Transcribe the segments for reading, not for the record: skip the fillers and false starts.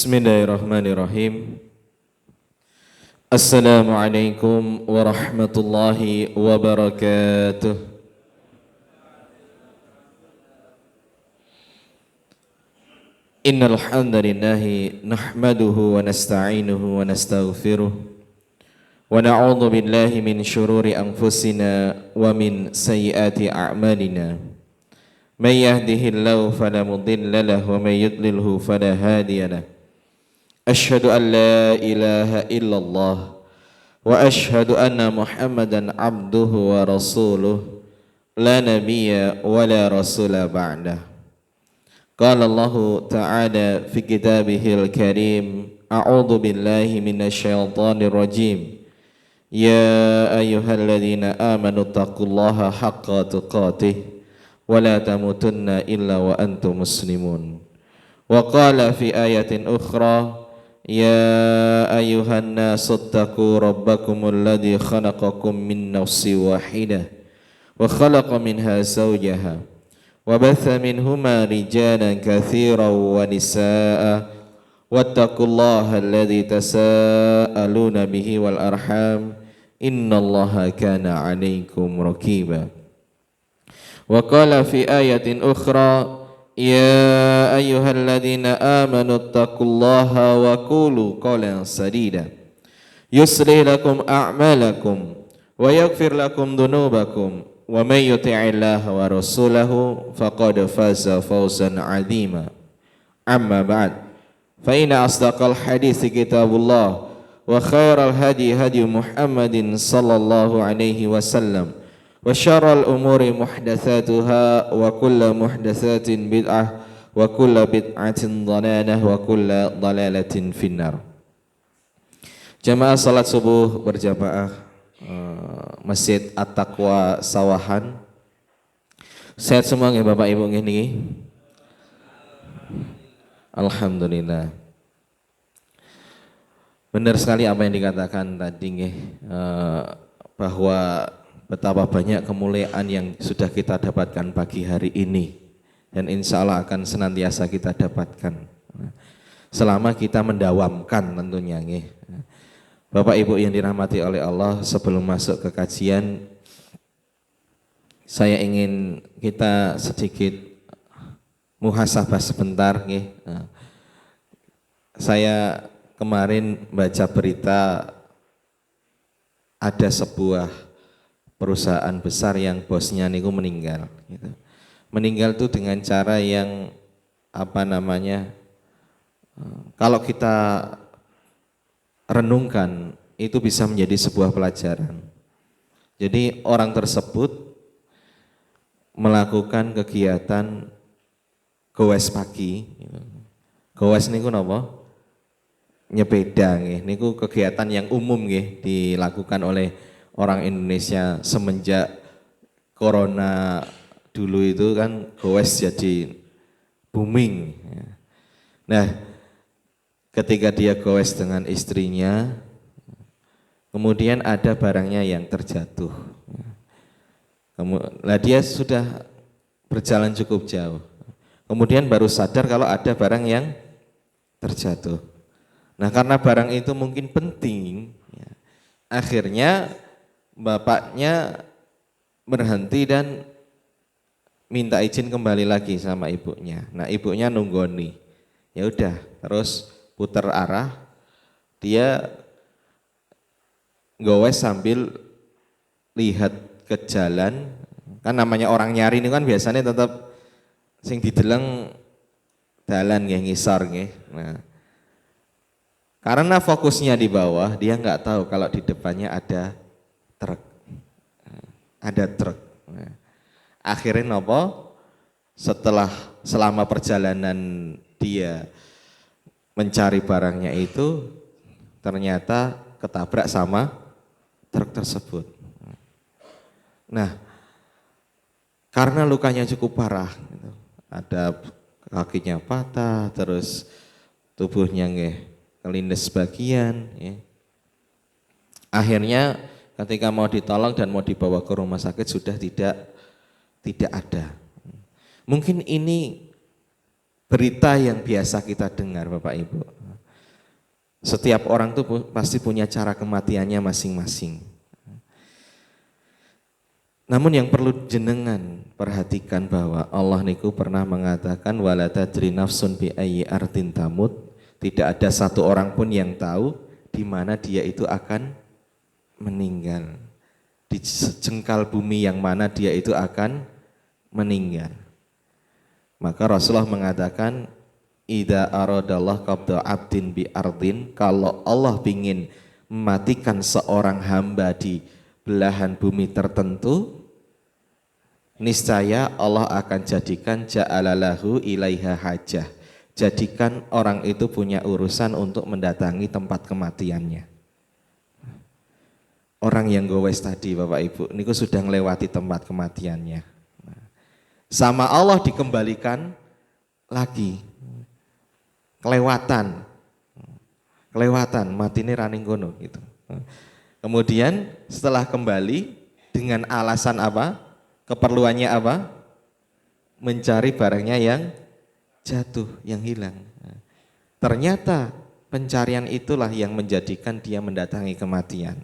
Bismillahirrahmanirrahim. Assalamualaikum warahmatullahi wabarakatuh. Innal hamdalillahi nahmaduhu wa nasta'inuhu wa nastaghfiruh wa na'udzu billahi min shururi anfusina wa min sayyiati a'malina. May yahdihillahu fala mudilla lahu wa may yudlilhu fala hadiya lahu. Asyhadu an la ilaha illallah wa asyhadu anna Muhammadan abduhu wa rasuluh la nabiyya wa la rasula ba'dah. Qala Allah ta'ala fi kitabihil karim, a'udzu billahi minasyaitonir rajim. Ya ayyuhalladzina amanu taqullaha haqqa tuqatih wa la tamutunna illa wa antum muslimun. Wa qala fi ayatin ukhra, ya ayyuhan nasu attaqu rabbakumul ladzi khalaqakum min nafsin wahidah wa khalaqa minha zawjaha wa batha minhuma rijalan katsiran wa nisaa'a wattaqullaha alladzi tasaaluna bihi wal arham innallaha kana 'alaikum raqiba. Wa qala fi ayatin ukhra, ya ayyuhalladzina amanu taqullaha wa qulu qawlan sadida yuslih lakum a'malakum wa yaghfir lakum dhunubakum wa may yuti'illaha wa rasulahu faqad faza fawzan 'azima. Amma ba'd, fa inna asdaqal hadithi kitabullah wa khairal hadi hadi Muhammadin sallallahu alaihi wasallam wa syarrul umuri muhdatsatuha wa kullu muhdatsatin bid'ah wa kullu bid'atin dhalalah wa kullu dhalalatin finnar. Jamaah salat subuh berjamaah Masjid At-Taqwa Sawahan. Sehat semua nggih Bapak Ibu nggih? Alhamdulillah. Benar sekali apa yang dikatakan tadi nggih, bahwa betapa banyak kemuliaan yang sudah kita dapatkan pagi hari ini dan insya Allah akan senantiasa kita dapatkan selama kita mendawamkan tentunya. Bapak Ibu yang dirahmati oleh Allah, sebelum masuk ke kajian saya ingin kita sedikit muhasabah sebentar. Saya kemarin baca berita ada sebuah perusahaan besar yang bosnya niku meninggal gitu. Meninggal tuh dengan cara yang kalau kita renungkan itu bisa menjadi sebuah pelajaran. Jadi orang tersebut melakukan kegiatan gowes pagi. Gowes niku napa? Nyepeda nggih. Niku kegiatan yang umum nggih dilakukan oleh orang Indonesia semenjak corona dulu itu kan gowes jadi booming. Nah, ketika dia gowes dengan istrinya, kemudian ada barangnya yang terjatuh. Dia sudah berjalan cukup jauh. Kemudian baru sadar kalau ada barang yang terjatuh. Nah, karena barang itu mungkin penting, akhirnya bapaknya berhenti dan minta izin kembali lagi sama ibunya. Nah, ibunya nunggoni. Ya udah, terus putar arah, dia gowes sambil lihat ke jalan. Kan namanya orang nyari ini kan biasanya tetap sing dideleng dalan nggih, ngisor nggih. Nah, karena fokusnya di bawah, dia nggak tahu kalau di depannya ada truk. Nah, akhirnya nopo? Selama perjalanan dia mencari barangnya itu, ternyata ketabrak sama truk tersebut. Nah, karena lukanya cukup parah, gitu, ada kakinya patah, terus tubuhnya kelindes bagian. Akhirnya ketika mau ditolong dan mau dibawa ke rumah sakit sudah tidak ada. Mungkin ini berita yang biasa kita dengar Bapak Ibu. Setiap orang tuh pasti punya cara kematiannya masing-masing. Namun yang perlu jenengan perhatikan bahwa Allah niku pernah mengatakan wala tadri nafsun bi ayyi ardin tamut. Tidak ada satu orang pun yang tahu di mana dia itu akan meninggal. Di sejengkal bumi yang mana dia itu akan meninggal. Maka Rasulullah mengatakan idza aradallah qabda abdin bi ardin, kalau Allah ingin mematikan seorang hamba di belahan bumi tertentu, niscaya Allah akan jadikan ja'alalahu ilaiha hajah. Jadikan orang itu punya urusan untuk mendatangi tempat kematiannya. Orang yang gowes tadi Bapak Ibu, niku sudah melewati tempat kematiannya. Sama Allah dikembalikan lagi. Kelewatan mati ini raning kono gitu. Kemudian setelah kembali dengan alasan apa? Keperluannya apa? Mencari barangnya yang jatuh, yang hilang. Ternyata pencarian itulah yang menjadikan dia mendatangi kematian.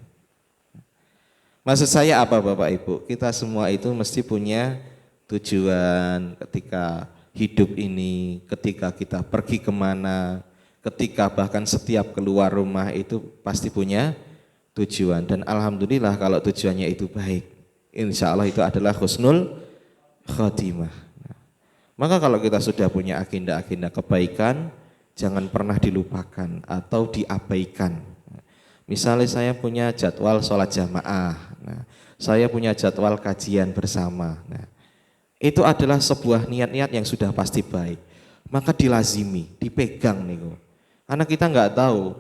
Maksud saya apa Bapak Ibu? Kita semua itu mesti punya tujuan ketika hidup ini, ketika kita pergi kemana, ketika bahkan setiap keluar rumah itu pasti punya tujuan. Dan alhamdulillah kalau tujuannya itu baik, insya Allah itu adalah husnul khotimah. Maka kalau kita sudah punya agenda-agenda kebaikan, jangan pernah dilupakan atau diabaikan. Misalnya saya punya jadwal sholat jamaah, saya punya jadwal kajian bersama. Itu adalah sebuah niat-niat yang sudah pasti baik. Maka dilazimi, dipegang nih. Karena kita nggak tahu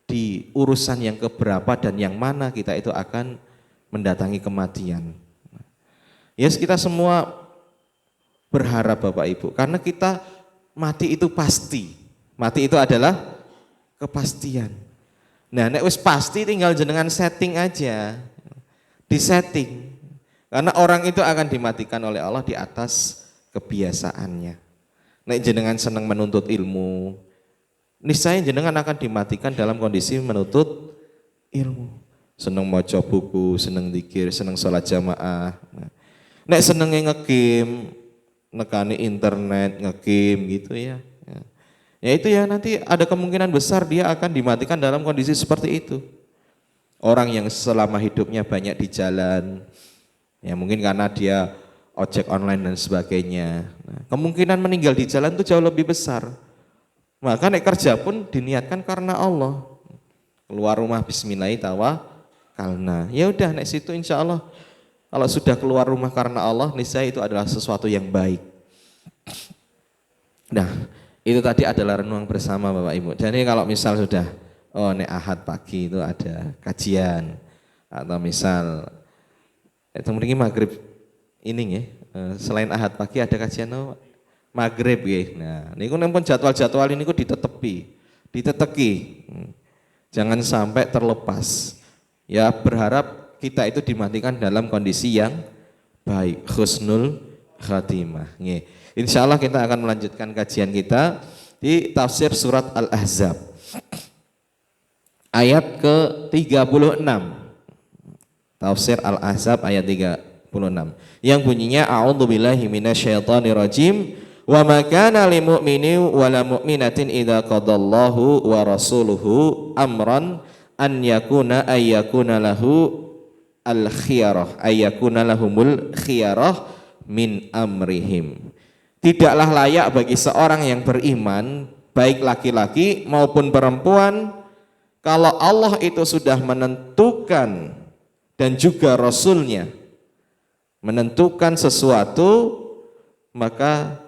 di urusan yang keberapa dan yang mana kita itu akan mendatangi kematian. Yes, kita semua berharap Bapak Ibu, karena kita mati itu pasti. Mati itu adalah kepastian. Nah, nek wis pasti tinggal jenengan setting aja. Disetting. Karena orang itu akan dimatikan oleh Allah di atas kebiasaannya. Nek jenengan senang menuntut ilmu, niscaya jenengan akan dimatikan dalam kondisi menuntut ilmu. Senang maca buku, senang zikir, senang sholat jamaah. Nek senengnya nge-game, nekani internet, nge-game gitu ya. Ya itu ya nanti ada kemungkinan besar dia akan dimatikan dalam kondisi seperti itu. Orang yang selama hidupnya banyak di jalan, ya mungkin karena dia ojek online dan sebagainya. Kemungkinan meninggal di jalan itu jauh lebih besar. Maka nek kerja pun diniatkan karena Allah. Keluar rumah bismillahirrahmanirrahim. Ya udah nek situ insya Allah. Kalau sudah keluar rumah karena Allah, niscaya itu adalah sesuatu yang baik. Nah, itu tadi adalah renungan bersama Bapak Ibu. Jadi kalau misal sudah, nek Ahad pagi itu ada kajian, atau misal, itu mungkin maghrib ini ya, selain Ahad pagi ada kajian maghrib ya. Nah, ini pun jadwal-jadwal ini diteteki, jangan sampai terlepas. Ya berharap kita itu dimatikan dalam kondisi yang baik, husnul khatimah. Insya Allah kita akan melanjutkan kajian kita di tafsir surat Al-Ahzab ayat ke-36. Tafsir Al-Ahzab ayat 36 yang bunyinya a'udzubillahi minasyaitonirrajim wa ma kana lil mu'mini wa la mu'minatin idza qadallahu wa rasuluhu amran an yakuna lahu al-khiyarah ayyakuna lahumul khiyarah min amrihim. Tidaklah layak bagi seorang yang beriman, baik laki-laki maupun perempuan, kalau Allah itu sudah menentukan dan juga Rasulnya menentukan sesuatu, maka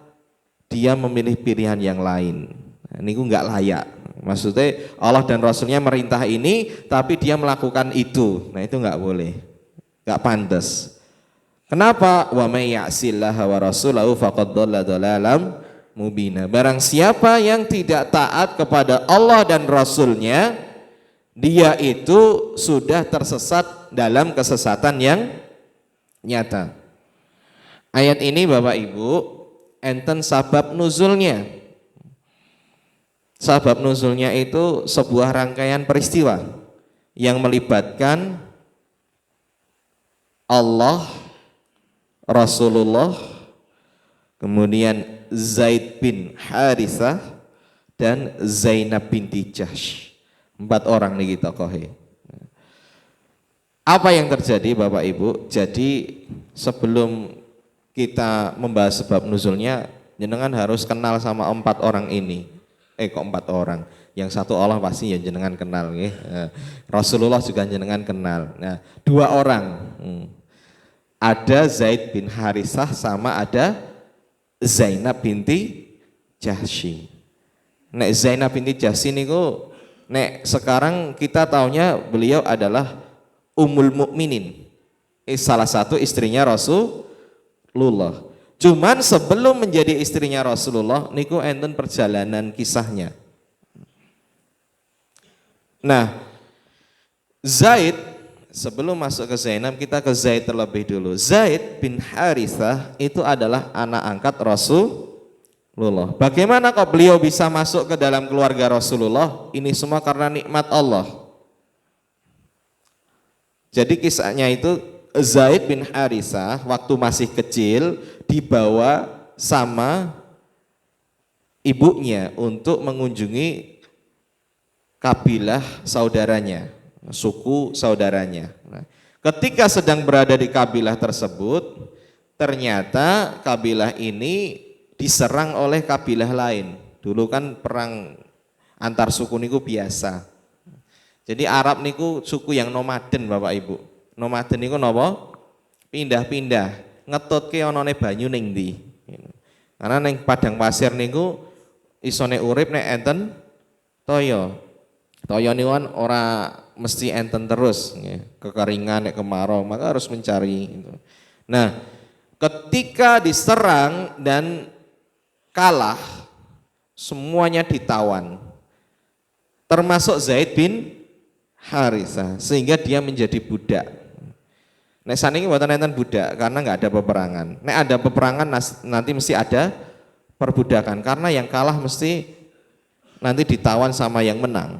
dia memilih pilihan yang lain. Ini nggak layak. Maksudnya Allah dan Rasulnya merintah ini, tapi dia melakukan itu. Nah itu nggak boleh, nggak pantas. Kenapa? Wa may ya'sillaha wa rasulahu faqad dhalla dhalalam mubina. Barang siapa yang tidak taat kepada Allah dan Rasulnya, dia itu sudah tersesat dalam kesesatan yang nyata. Ayat ini Bapak Ibu, enten sabab nuzulnya. Sabab nuzulnya itu sebuah rangkaian peristiwa yang melibatkan Allah, Rasulullah, kemudian Zaid bin Harithah dan Zainab binti Jahsy. 4 orang nih tokohnya. Apa yang terjadi Bapak Ibu? Jadi sebelum kita membahas sebab nuzulnya, jenengan harus kenal sama 4 orang ini. Kok 4 orang? Yang satu Allah pasti ya jenengan kenal nggih. Rasulullah juga jenengan kenal. Nah, 2 orang. Ada Zaid bin Harithah sama ada Zainab binti Jahsy. Nek Zainab binti Jahsy niku nek sekarang kita taunya beliau adalah Ummul Mukminin. Salah satu istrinya Rasulullah. Cuman sebelum menjadi istrinya Rasulullah niku enten perjalanan kisahnya. Nah, Zaid, sebelum masuk ke Zainab kita ke Zaid terlebih dulu. Zaid bin Harithah itu adalah anak angkat Rasulullah. Bagaimana kok beliau bisa masuk ke dalam keluarga Rasulullah? Ini semua karena nikmat Allah. Jadi kisahnya itu Zaid bin Harithah waktu masih kecil dibawa sama ibunya untuk mengunjungi kabilah saudaranya, suku saudaranya. Nah, ketika sedang berada di kabilah tersebut, ternyata kabilah ini diserang oleh kabilah lain. Dulu kan perang antar suku niku biasa. Jadi Arab niku suku yang nomaden Bapak Ibu. Nomaden niku napa? Pindah-pindah. Ngetutke onone banyu ning ndi. Karena ning padang pasir niku isone urip nek enten toya. Toya niku kan ora mesti enten terus nggih. Kekeringan nek kemarau, maka harus mencari gitu. Nah, ketika diserang dan kalah, semuanya ditawan. Termasuk Zaid bin Harithah, sehingga dia menjadi budak. Nek saniki mboten enten budak karena nggak ada peperangan. Nek ada peperangan nanti mesti ada perbudakan karena yang kalah mesti nanti ditawan sama yang menang.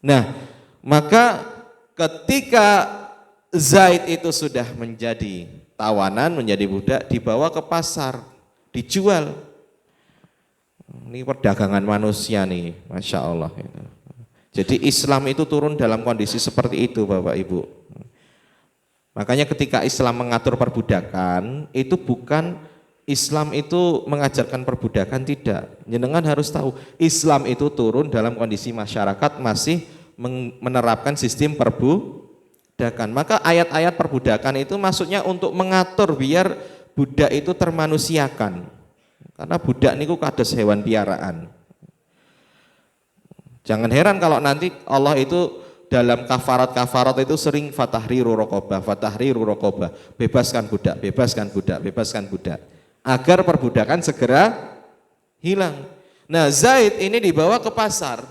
Nah, maka ketika Zaid itu sudah menjadi tawanan, menjadi budak, dibawa ke pasar, dijual. Ini perdagangan manusia nih, Masya Allah. Jadi Islam itu turun dalam kondisi seperti itu Bapak Ibu. Makanya ketika Islam mengatur perbudakan, itu bukan Islam itu mengajarkan perbudakan, tidak. Jenengan harus tahu, Islam itu turun dalam kondisi masyarakat masih menerapkan sistem perbudakan. Maka ayat-ayat perbudakan itu maksudnya untuk mengatur biar budak itu termanusiakan. Karena budak niku kados hewan piaraan. Jangan heran kalau nanti Allah itu dalam kafarat itu sering fatahriru raqabah, bebaskan budak, bebaskan budak, bebaskan budak, agar perbudakan segera hilang. Nah, Zaid ini dibawa ke pasar.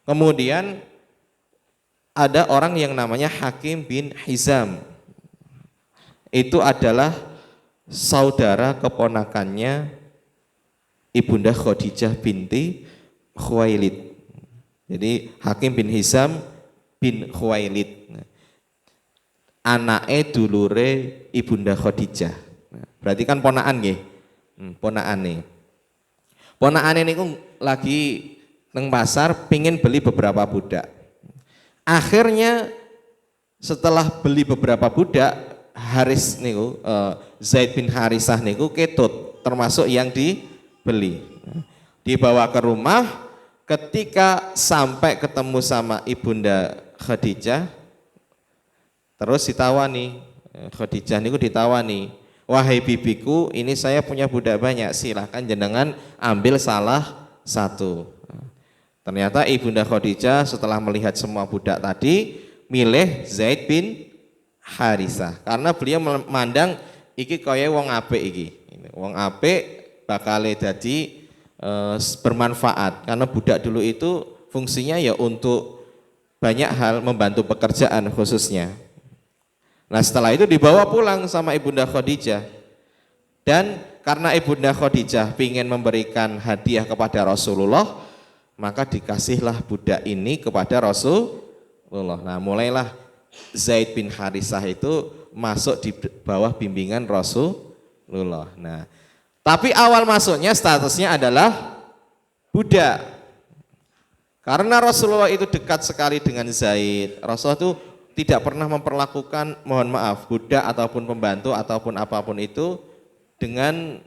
Kemudian ada orang yang namanya Hakim bin Hizam. Itu adalah saudara keponakannya Ibunda Khadijah binti Khuwailid. Jadi Hakim bin Hizam bin Khuwailid, anake dulure Ibunda Khadijah. Berarti kan ponakan nggih. Ponakane. Ponakane niku lagi nang pasar pingin beli beberapa budak. Akhirnya setelah beli beberapa budak, Haris niku Zaid bin Harithah niku ketut termasuk yang dibeli. Dibawa ke rumah, ketika sampai ketemu sama Ibunda Khadijah, terus ditawani, Khadijah niku ditawani, wahai bibiku, ini saya punya budak banyak, silahkan jenengan ambil salah satu. Ternyata Ibunda Khadijah setelah melihat semua budak tadi, milih Zaid bin Harithah, karena beliau memandang iki kaya wong apik iki, wong apik bakal dadi bermanfaat, karena budak dulu itu fungsinya ya untuk banyak hal, membantu pekerjaan khususnya. Nah, setelah itu dibawa pulang sama Ibunda Khadijah, dan karena Ibunda Khadijah ingin memberikan hadiah kepada Rasulullah, maka dikasihlah budak ini kepada Rasulullah. Nah, mulailah Zaid bin Harisah itu masuk di bawah bimbingan Rasulullah. Nah, tapi awal masuknya statusnya adalah budak. Karena Rasulullah itu dekat sekali dengan Zaid. Rasulullah itu tidak pernah memperlakukan, mohon maaf, budak ataupun pembantu ataupun apapun itu dengan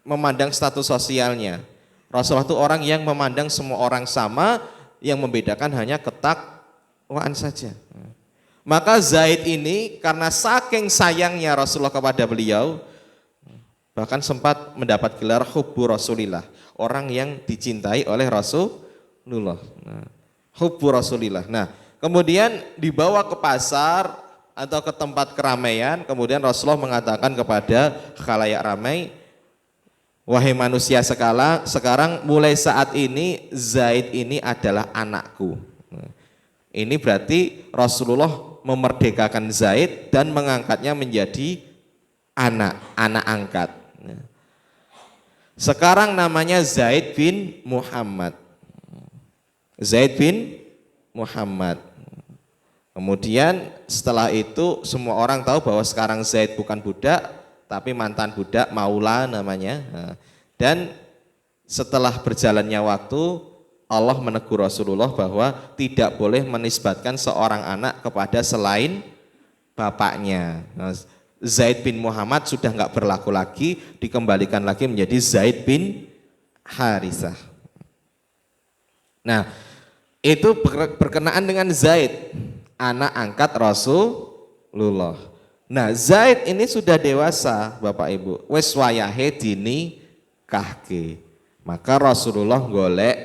memandang status sosialnya. Rasulullah itu orang yang memandang semua orang sama, yang membedakan hanya ketakwaan saja. Maka Zaid ini karena saking sayangnya Rasulullah kepada beliau, bahkan sempat mendapat gelar hubbu Rasulillah, orang yang dicintai oleh Rasulullah. Nah, hubbu Rasulillah. Nah, kemudian dibawa ke pasar atau ke tempat keramaian, kemudian Rasulullah mengatakan kepada khalayak ramai, wahai manusia sekarang mulai saat ini Zaid ini adalah anakku. Nah, ini berarti Rasulullah memerdekakan Zaid dan mengangkatnya menjadi anak angkat. Sekarang namanya Zaid bin Muhammad. Zaid bin Muhammad. Kemudian setelah itu semua orang tahu bahwa sekarang Zaid bukan budak, tapi mantan budak, maula namanya. Dan setelah berjalannya waktu, Allah menegur Rasulullah bahwa tidak boleh menisbatkan seorang anak kepada selain bapaknya. Nah, Zaid bin Muhammad sudah nggak berlaku lagi, dikembalikan lagi menjadi Zaid bin Harisah. Nah, itu berkenaan dengan Zaid, anak angkat Rasulullah. Nah, Zaid ini sudah dewasa, Bapak Ibu, wis wayahe dinikahke. Maka Rasulullah golek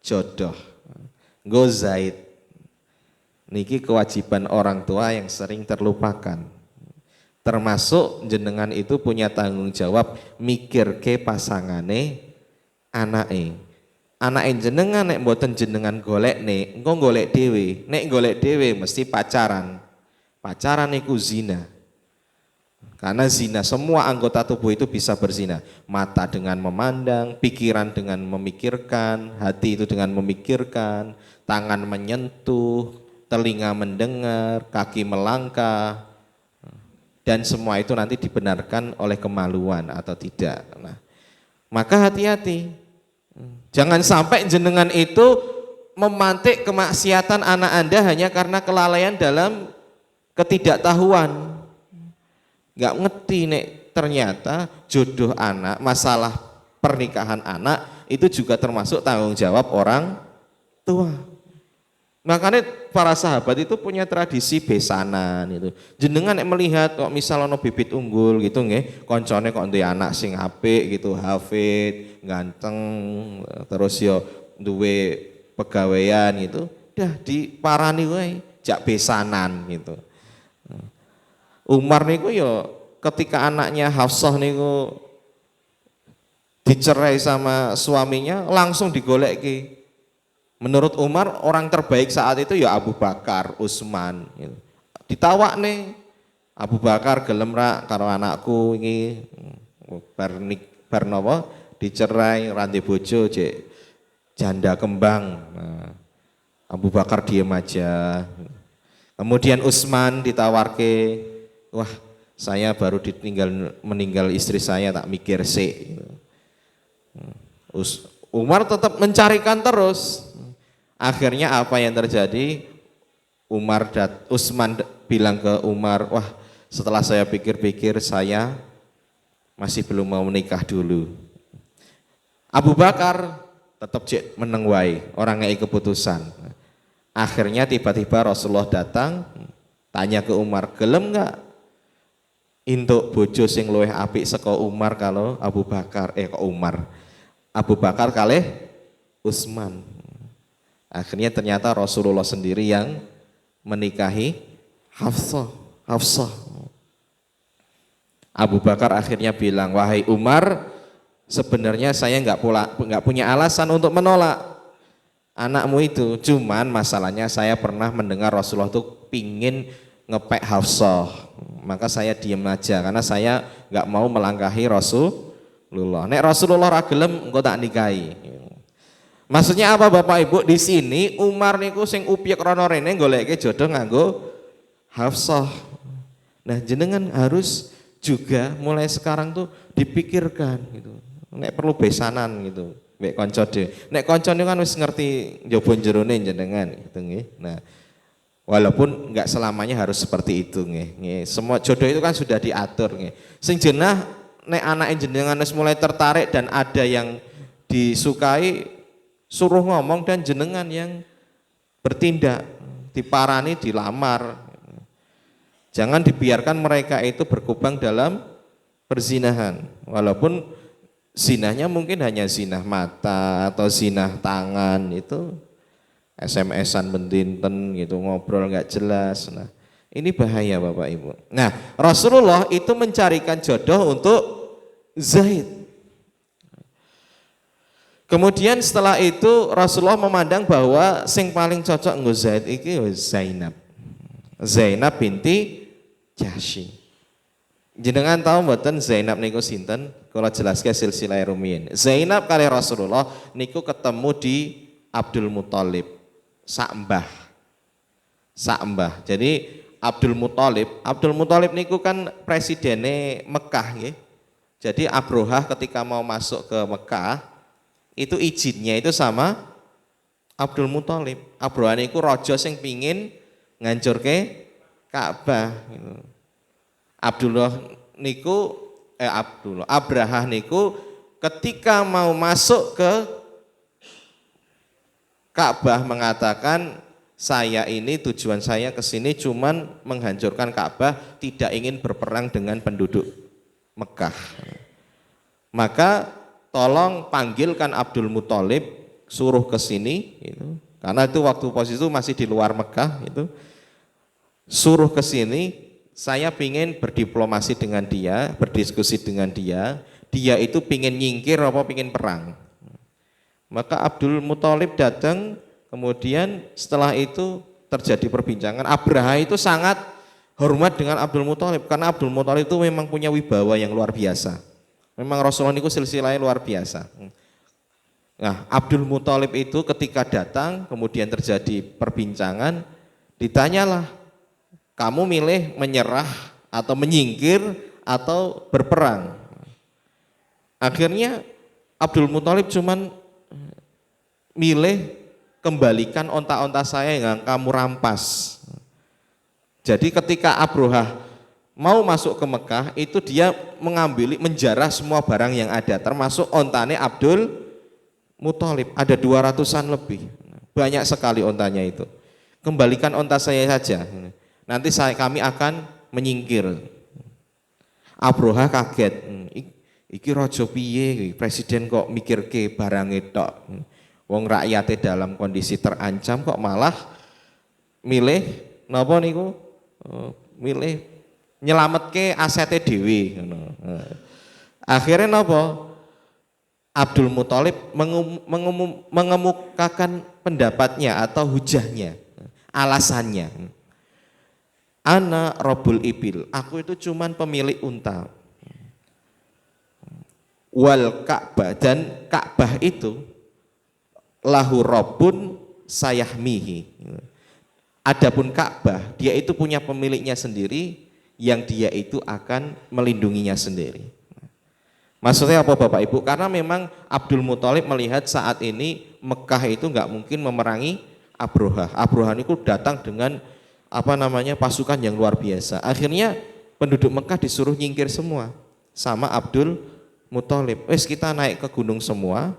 jodoh, nggo Zaid. Niki kewajiban orang tua yang sering terlupakan. Termasuk jenengan itu punya tanggung jawab mikir ke pasangane anake. Anake jenengan nek mboten jenengan golekne, engko golek dhewe. Nek golek dhewe mesti pacaran. Pacaran niku zina. Karena zina, semua anggota tubuh itu bisa berzina. Mata dengan memandang, pikiran dengan memikirkan, hati itu dengan memikirkan, tangan menyentuh, telinga mendengar, kaki melangkah, dan semua itu nanti dibenarkan oleh kemaluan atau tidak. Nah, maka hati-hati. Jangan sampai jenengan itu memantik kemaksiatan anak Anda hanya karena kelalaian dalam ketidaktahuan. Nggak ngerti nek ternyata jodoh anak, masalah pernikahan anak itu juga termasuk tanggung jawab orang tua. Makanya para sahabat itu punya tradisi besanan itu. Jenengan nek melihat kok misal ono bibit unggul gitu nggih, koncone kok duwe anak sing apik gitu, hafid, ganteng, terus yo duwe pegawaian gitu, dah diparani wae jak besanan gitu. Umar niku ya ketika anaknya Hafsah niku dicerai sama suaminya langsung digoleki. Menurut Umar orang terbaik saat itu ya Abu Bakar, Utsman gitu. Ditawak nih Abu Bakar gelem ra karo anakku iki bar napa dicerai ranti bojo cek janda kembang. Nah, Abu Bakar diem aja. Kemudian Utsman ditawarke, wah saya baru meninggal istri saya tak mikir sih. Umar tetap mencarikan terus. Akhirnya apa yang terjadi? Utsman bilang ke Umar, wah setelah saya pikir-pikir saya masih belum mau menikah dulu. Abu Bakar tetap meneng wae, orang ngei keputusan. Akhirnya tiba-tiba Rasulullah datang, tanya ke Umar, gelem enggak untuk bojo sing luwih apik saka Umar kalau Abu Bakar Abu Bakar kalih Utsman. Akhirnya ternyata Rasulullah sendiri yang menikahi Hafsah. Abu Bakar akhirnya bilang, wahai Umar, sebenarnya saya nggak punya alasan untuk menolak anakmu itu. Cuman masalahnya saya pernah mendengar Rasulullah itu pingin ngepek Hafsah. Maka saya diam aja karena saya nggak mau melangkahi Rasulullah. Nek Rasulullah ra gelem engko tak nikahi. Maksudnya apa Bapak Ibu? Di sini Umar niku sing upyek rono rene goleke jodoh nganggo Hafsah. Nah, jenengan harus juga mulai sekarang tuh dipikirkan gitu. Nek perlu besanan gitu. Mek kanca dhewe. Nek kanca niku kan wis ngerti njaba jerone jenengan gitu nggih. Nah, walaupun enggak selamanya harus seperti itu nggih. Semua jodoh itu kan sudah diatur nggih. Sing jenah nek anake jenengan wis mulai tertarik dan ada yang disukai, suruh ngomong dan jenengan yang bertindak, diparani, dilamar. Jangan dibiarkan mereka itu berkubang dalam perzinahan. Walaupun zinahnya mungkin hanya zinah mata atau zinah tangan, itu SMS-an bentinten gitu, ngobrol nggak jelas. Nah, ini bahaya Bapak Ibu. Nah, Rasulullah itu mencarikan jodoh untuk Zaid. Kemudian setelah itu Rasulullah memandang bahwa sing paling cocok nggo Zaid iki Zainab. Zainab binti Jahsy. Jenengan tahu mboten Zainab niku sinten? Kula jelaske silsilah rumiyin. Zainab kali Rasulullah niku ketemu di Abdul Muthalib, sak mbah. Jadi Abdul Muthalib niku kan presidene Mekah nggih. Jadi Abrohah ketika mau masuk ke Mekah itu izinnya itu sama Abdul Muthalib. Abrohah niku raja sing pingin ngancurke Ka'bah gitu. Abrahah niku ketika mau masuk ke Ka'bah mengatakan, saya ini tujuan saya ke sini cuman menghancurkan Ka'bah, tidak ingin berperang dengan penduduk Mekah. Maka tolong panggilkan Abdul Muthalib, suruh ke sini gitu. Karena itu waktu posisi itu masih di luar Mekah itu. Suruh ke sini, saya pingin berdiplomasi dengan dia, berdiskusi dengan dia. Dia itu pingin nyingkir apa pingin perang. Maka Abdul Muthalib datang, kemudian setelah itu terjadi perbincangan. Abraha itu sangat hormat dengan Abdul Muthalib karena Abdul Muthalib itu memang punya wibawa yang luar biasa. Memang Rasulullah itu silsilahnya luar biasa. Nah, Abdul Muthalib itu ketika datang, kemudian terjadi perbincangan, ditanyalah, kamu milih menyerah atau menyingkir atau berperang? Akhirnya Abdul Muthalib cuman milih kembalikan onta-onta saya yang kamu rampas. Jadi ketika Abrohah mau masuk ke Mekah, itu dia menjarah semua barang yang ada, termasuk ontane Abdul Muthalib, ada 200-an lebih, banyak sekali ontanya itu. Kembalikan onta saya saja, nanti kami akan menyingkir. Abrohah kaget, iki raja piye, presiden kok mikirke barang tok, wong rakyatnya dalam kondisi terancam kok malah milih napa niku, milih nyelametke asete dhewe ngono. Akhirnya napa? Abdul Muthalib mengemukakan pendapatnya atau hujahnya, alasannya. Ana Rabbul Ibil, aku itu cuman pemilik unta. Wal Ka'bah, dan Ka'bah itu lahu Rabbun sayahmihi. Adapun Ka'bah, dia itu punya pemiliknya sendiri, yang dia itu akan melindunginya sendiri. Maksudnya apa Bapak Ibu? Karena memang Abdul Muthalib melihat saat ini Mekah itu nggak mungkin memerangi Abrohah. Abrohah itu datang dengan pasukan yang luar biasa. Akhirnya penduduk Mekah disuruh nyingkir semua sama Abdul Muthalib. Wes kita naik ke gunung semua.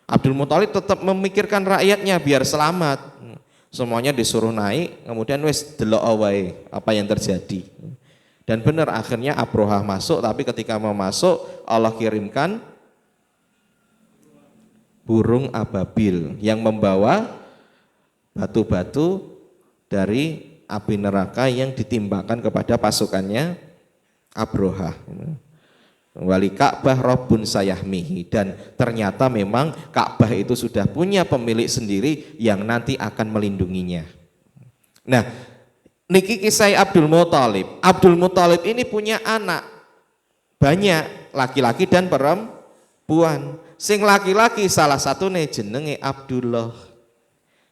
Abdul Muthalib tetap memikirkan rakyatnya biar selamat. Semuanya disuruh naik, kemudian wes delok awai apa yang terjadi. Dan benar akhirnya Abrohah masuk, tapi ketika mau masuk Allah kirimkan burung ababil yang membawa batu-batu dari api neraka yang ditimbakan kepada pasukannya Abrohah. Wali Ka'bah Rabbun sayahmihi, dan ternyata memang Ka'bah itu sudah punya pemilik sendiri yang nanti akan melindunginya. Nah, niki kisah Abdul Muthalib. Abdul Muthalib ini punya anak banyak, laki-laki dan puan. Sing laki-laki salah satune jenenge Abdullah.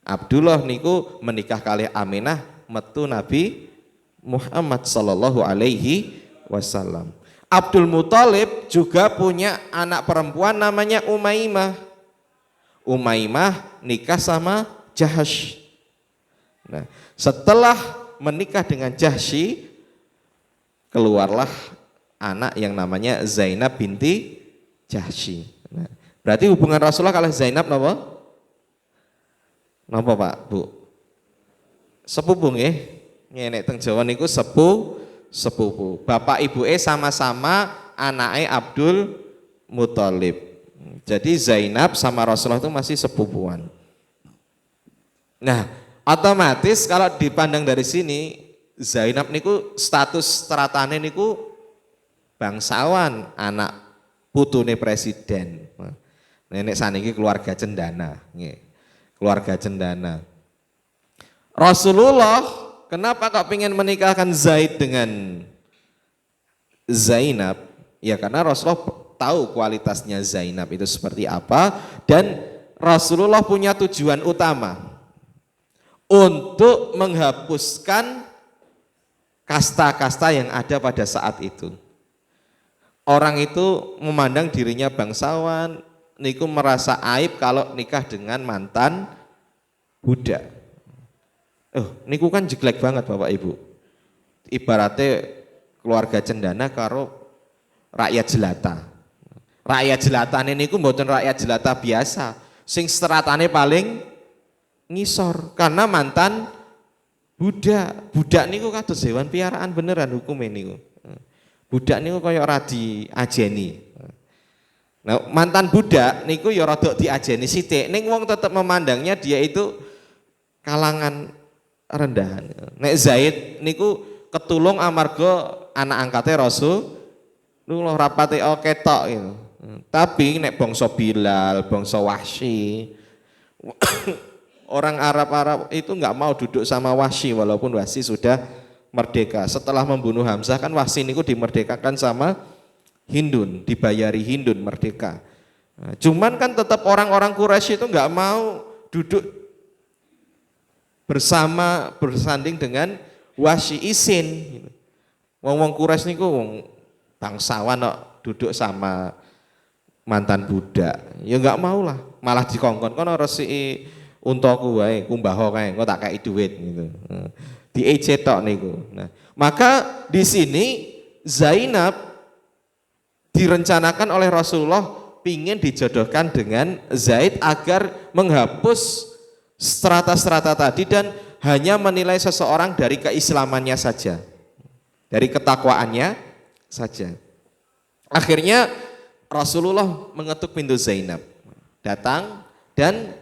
Abdullah niku menikah kali Aminah metu Nabi Muhammad sallallahu alaihi wasallam. Abdul Muthalib juga punya anak perempuan namanya Umaymah. Umaymah nikah sama Jahsy. Nah, setelah menikah dengan Jahsy, keluarlah anak yang namanya Zainab binti Jahsy. Nah, berarti hubungan Rasulullah kalau Zainab napa? Napa Pak, Bu? Sepupu nggih. Nek teng Jawa niku sepupu. Bapak ibuke sama-sama anake Abdul Muthalib. Jadi Zainab sama Rasulullah itu masih sepupuan. Nah, otomatis kalau dipandang dari sini Zainab niku status stratane niku bangsawan, anak putune presiden. Nenek saniki keluarga cendana, nggih. Keluarga cendana. Rasulullah kenapa kok pengen menikahkan Zaid dengan Zainab? Ya karena Rasulullah tahu kualitasnya Zainab itu seperti apa dan Rasulullah punya tujuan utama untuk menghapuskan kasta-kasta yang ada pada saat itu. Orang itu memandang dirinya bangsawan, niku merasa aib kalau nikah dengan mantan budak. Niku kan jelek banget Bapak Ibu. Ibaratnya keluarga cendana karo rakyat jelata. Rakyat jelata niku mboten rakyat jelata biasa. Sing stratane paling ngisor karena mantan budak. Budak niku kados hewan piaraan beneran hukume niku. Budak niku kaya ora diajeni. Nah, mantan budak niku ya rada diajeni sithik. Ning wong tetep memandangnya dia itu kalangan rendahan. Nek Zaid niku ketulung amarga anak angkatnya Rasul lho rapate ketok gitu. Tapi nek bangsa Bilal, bangsa Wahsy orang Arab itu enggak mau duduk sama Wahsy walaupun Wahsy sudah merdeka. Setelah membunuh Hamzah kan Wahsy niku dimerdekakan sama Hindun, dibayari Hindun merdeka. Nah, cuman kan tetap orang-orang Quraisy itu enggak mau duduk bersanding dengan Wahsy isin. Wong-wong Quraisy niku wong bangsawan kok duduk sama mantan budak. Ya enggak mau lah, malah dikongkon kono resiki untaku wae, kumbaha kae, engko tak kei duit gitu. Diejek tok niku. Nah, maka di sini Zainab direncanakan oleh Rasulullah pingin dijodohkan dengan Zaid agar menghapus strata-strata tadi dan hanya menilai seseorang dari keislamannya saja, dari ketakwaannya saja. Akhirnya Rasulullah mengetuk pintu Zainab, datang dan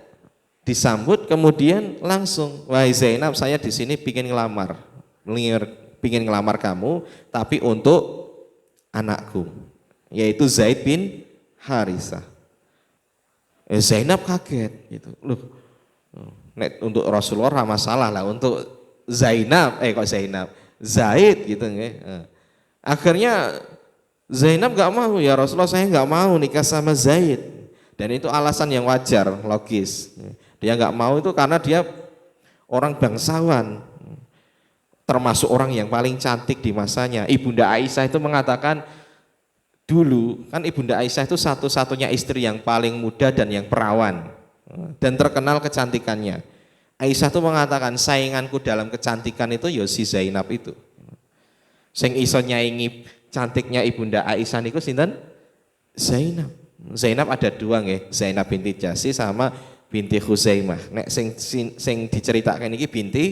disambut kemudian langsung, wahai Zainab, saya di sini pingin ngelamar kamu, tapi untuk anakku, yaitu Zaid bin Harithah. Zainab kaget, gitu. Loh, untuk Rasulullah masalah lah, untuk Zainab, Zaid gitu nggih. Akhirnya Zainab gak mau, ya Rasulullah saya gak mau nikah sama Zaid. Dan itu alasan yang wajar, logis. Dia gak mau itu karena dia orang bangsawan, termasuk orang yang paling cantik di masanya. Ibunda Aisyah itu mengatakan dulu, kan Ibunda Aisyah itu satu-satunya istri yang paling muda dan yang perawan dan terkenal kecantikannya. Aisyah itu mengatakan sainganku dalam kecantikan itu ya si Zainab itu. Sing iso nyaingi cantiknya Ibunda Aisyah niku sinten? Zainab. Zainab ada dua nggih, Zainab binti Jahsy sama binti Khuzaimah. Nek sing diceritakan iki binti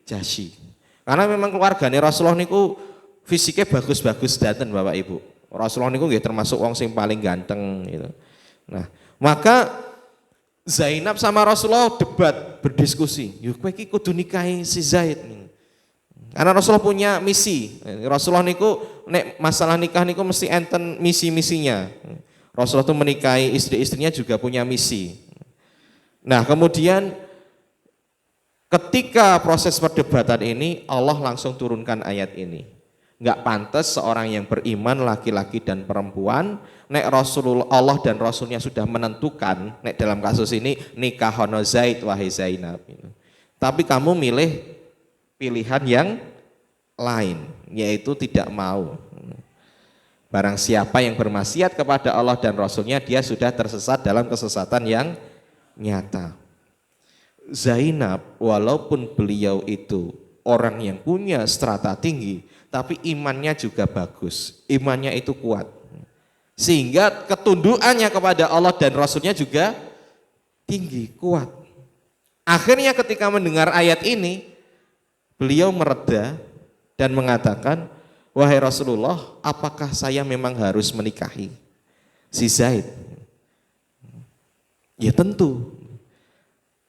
Jahsy. Karena memang keluargane Rasulullah niku fisiknya bagus-bagus daten Bapak Ibu. Rasulullah niku nggih termasuk wong sing paling ganteng gitu. Nah, maka Zainab sama Rasulullah debat, berdiskusi. Yo kowe iki kudu nikahi si Zaid. Karena Rasulullah punya misi. Rasulullah niku nek masalah nikah niku mesti enten misi-misinya. Rasulullah itu menikahi istri-istrinya juga punya misi. Nah, kemudian ketika proses perdebatan ini Allah langsung turunkan ayat ini. Enggak pantas seorang yang beriman laki-laki dan perempuan nek Rasulullah Allah dan Rasulnya sudah menentukan nek dalam kasus ini nikahono Zaid wahai Zainab. Tapi kamu milih pilihan yang lain, yaitu tidak mau. Barang siapa yang bermaksiat kepada Allah dan Rasulnya, dia sudah tersesat dalam kesesatan yang nyata. Zainab walaupun beliau itu orang yang punya strata tinggi, tapi imannya juga bagus, imannya itu kuat. Sehingga ketundukannya kepada Allah dan Rasulnya juga tinggi, kuat. Akhirnya ketika mendengar ayat ini, beliau mereda dan mengatakan, wahai Rasulullah, apakah saya memang harus menikahi si Zaid? Ya tentu.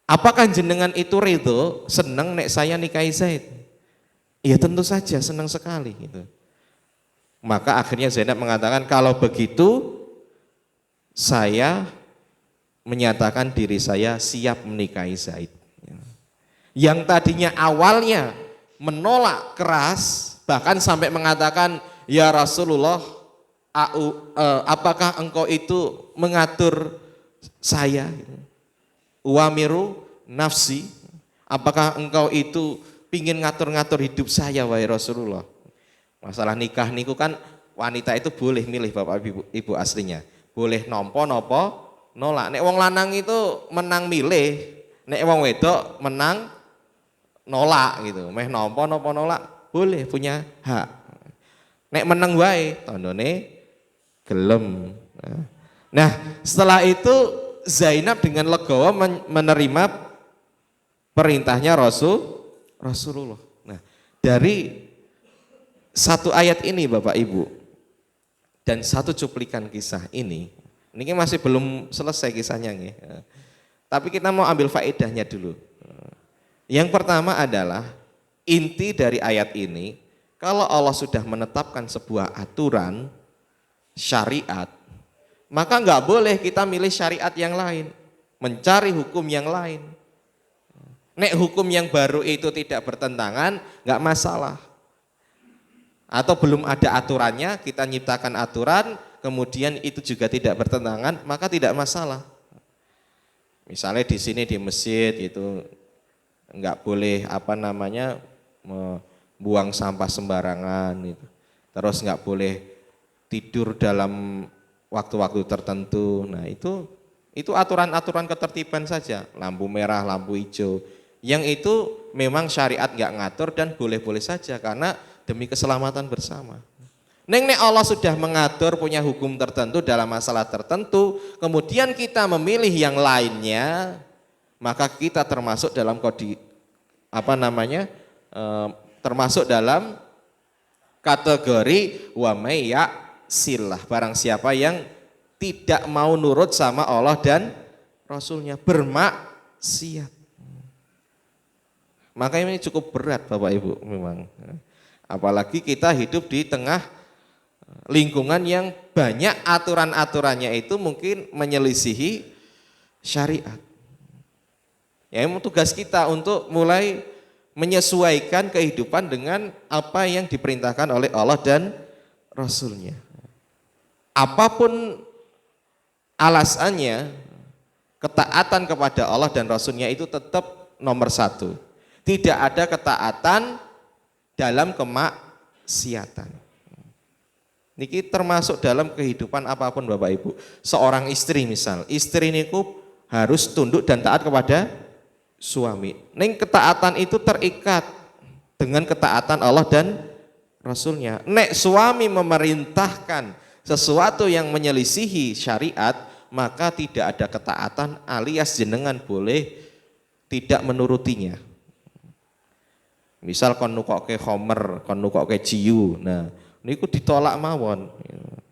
Apakah jenengan itu ridho, senang nek saya nikahi Zaid? Ya tentu saja, senang sekali gitu. Maka akhirnya Zainab mengatakan, kalau begitu saya menyatakan diri saya siap menikahi Zaid. Yang tadinya awalnya menolak keras, bahkan sampai mengatakan, ya Rasulullah, apakah engkau itu mengatur saya? Uwamiru nafsi, apakah engkau itu pingin ngatur-ngatur hidup saya wahai Rasulullah? Masalah nikah niku kan wanita itu boleh milih bapak ibu aslinya, boleh nompo nopo nolak. Nek wong lanang itu menang milih, nek wong wedok menang nolak gitu. Meh nompo nopo nolak boleh, punya hak. Nek menang wae tandone gelem. Nah setelah itu Zainab dengan legowo menerima perintahnya Rasulullah. Nah, dari satu ayat ini Bapak Ibu dan satu cuplikan kisah ini masih belum selesai kisahnya nih. Tapi kita mau ambil faedahnya dulu. Yang pertama adalah inti dari ayat ini, kalau Allah sudah menetapkan sebuah aturan syariat, maka enggak boleh kita milih syariat yang lain, mencari hukum yang lain. Nek hukum yang baru itu tidak bertentangan, enggak masalah. Atau belum ada aturannya, kita nyiptakan aturan, kemudian itu juga tidak bertentangan, maka tidak masalah. Misalnya di sini di masjid itu enggak boleh buang sampah sembarangan itu. Terus enggak boleh tidur dalam waktu-waktu tertentu. Nah itu aturan-aturan ketertiban saja, lampu merah, lampu hijau. Yang itu memang syariat nggak ngatur dan boleh-boleh saja karena demi keselamatan bersama. Nek Allah sudah mengatur punya hukum tertentu dalam masalah tertentu, kemudian kita memilih yang lainnya, maka kita termasuk dalam termasuk dalam kategori wa may silah, barang siapa yang tidak mau nurut sama Allah dan Rasulnya, bermaksiat. Maka ini cukup berat Bapak Ibu memang. Apalagi kita hidup di tengah lingkungan yang banyak aturan-aturannya itu mungkin menyelisihi syariat. Ya, tugas kita untuk mulai menyesuaikan kehidupan dengan apa yang diperintahkan oleh Allah dan Rasulnya. Apapun alasannya, ketaatan kepada Allah dan Rasulnya itu tetap nomor satu. Tidak ada ketaatan dalam kemaksiatan. Niki termasuk dalam kehidupan apapun Bapak Ibu. Seorang istri misal, istri niku harus tunduk dan taat kepada suami. Ning ketaatan itu terikat dengan ketaatan Allah dan Rasulnya. Nek suami memerintahkan sesuatu yang menyelisihi syariat, maka tidak ada ketaatan alias jenengan boleh tidak menurutinya. Misal kon nukokke khomer, kon nukokke jiu. Nah, niku ditolak mawon.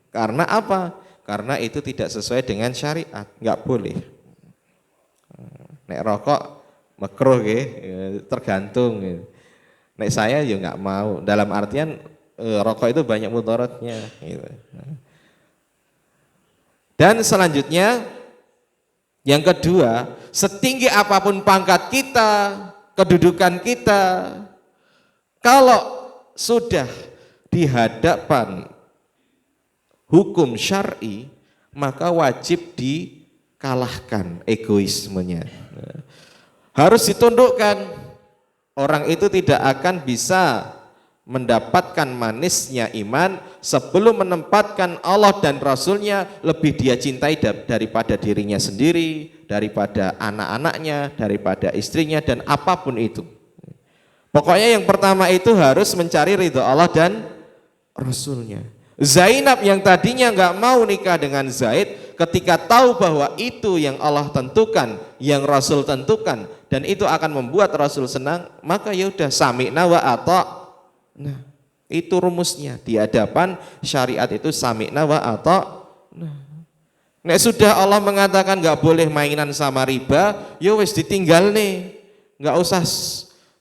Karena apa? Karena itu tidak sesuai dengan syariat, enggak boleh. Nek rokok makruh nggih, tergantung. Nek saya ya enggak mau. Dalam artian rokok itu banyak mudaratnya gitu. Dan selanjutnya yang kedua, setinggi apapun pangkat kita, kedudukan kita, kalau sudah di hadapan hukum syar'i, maka wajib dikalahkan egoismenya. Harus ditundukkan. Orang itu tidak akan bisa mendapatkan manisnya iman sebelum menempatkan Allah dan Rasulnya lebih dia cintai daripada dirinya sendiri, daripada anak-anaknya, daripada istrinya, dan apapun itu. Pokoknya yang pertama itu harus mencari ridho Allah dan Rasulnya. Zainab yang tadinya nggak mau nikah dengan Zaid, ketika tahu bahwa itu yang Allah tentukan, yang Rasul tentukan, dan itu akan membuat Rasul senang, maka ya udah sami'na wa ata'. Nah, itu rumusnya di hadapan syariat itu sami'na wa ata'. Nek sudah Allah mengatakan nggak boleh mainan sama riba, ya wis ditinggal nih, nggak usah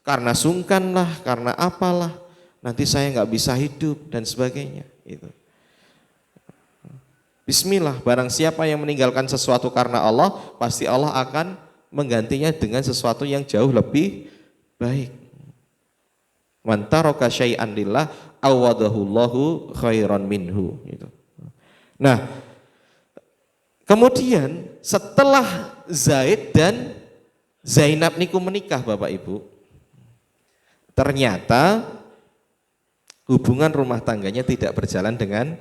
karena sungkan lah, karena apalah, nanti saya nggak bisa hidup dan sebagainya. Itu. Bismillah, barang siapa yang meninggalkan sesuatu karena Allah, pasti Allah akan menggantinya dengan sesuatu yang jauh lebih baik. Man taraka syai'an lillah awadahullahu khairan minhu. Gitu. Nah, kemudian setelah Zaid dan Zainab niku menikah Bapak Ibu, ternyata hubungan rumah tangganya tidak berjalan dengan